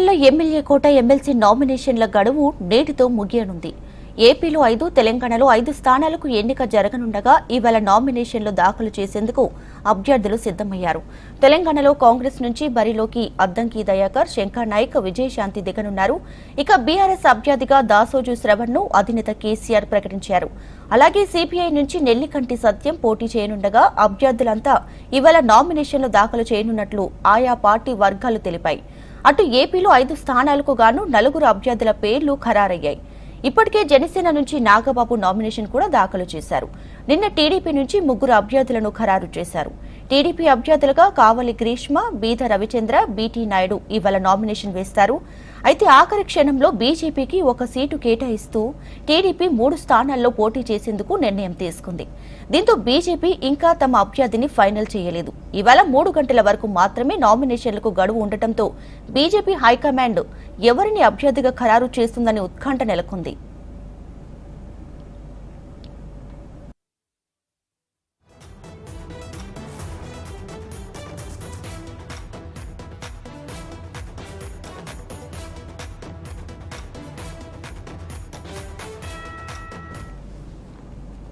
తెలంగాణలో ఎమ్మెల్యే కోట ఎమ్మెల్సీ నామినేషన్ల గడువు నేటితో ముగియనుంది. ఏపీలో 5, తెలంగాణలో 5 స్థానాలకు ఎన్నిక జరగనుండగా ఇవాళ నామినేషన్లు దాఖలు చేసేందుకు అభ్యర్థులు సిద్దమయ్యారు. తెలంగాణలో కాంగ్రెస్ నుంచి బరిలోకి అద్దంకి దయాకర్, శంకర్ నాయక్, విజయశాంతి దిగనున్నారు. ఇక బీఆర్ఎస్ అభ్యర్థిగా దాసోజు శ్రవణ్ ను అధినేత కేసీఆర్ ప్రకటించారు. అలాగే సిపిఐ నుంచి నెల్లికంటి సత్యం పోటీ చేయనుండగా అభ్యర్థులంతా ఇవాళ నామినేషన్లు దాఖలు చేయనున్నట్లు ఆయా పార్టీ వర్గాలు తెలిపాయి. అటు ఏపీలో 5 స్థానాలకు గాను 4 అభ్యర్థుల పేర్లు ఖరారయ్యాయి. ఇప్పటికే జనసేన నుంచి నాగబాబు నామినేషన్ కూడా దాఖలు చేశారు. నిన్న టీడీపీ నుంచి 3 అభ్యర్థులను ఖరారు చేశారు. టీడీపీ అభ్యర్థులుగా కావలి గ్రీష్మ, బీద రవిచంద్ర, బీటీ నాయుడు ఇవాళ నామినేషన్ వేస్తారు. అయితే ఆఖరి క్షణంలో బీజేపీకి 1 సీటు కేటాయిస్తూ టీడీపీ 3 స్థానాల్లో పోటీ చేసేందుకు నిర్ణయం తీసుకుంది. దీంతో బీజేపీ ఇంకా తమ అభ్యర్థిని ఫైనల్ చేయలేదు. ఇవాళ 3 గంటల వరకు మాత్రమే నామినేషన్లకు గడువు ఉండటంతో బీజేపీ హైకమాండ్ ఎవరిని అభ్యర్థిగా ఖరారు చేస్తుందని ఉత్కంఠ నెలకొంది.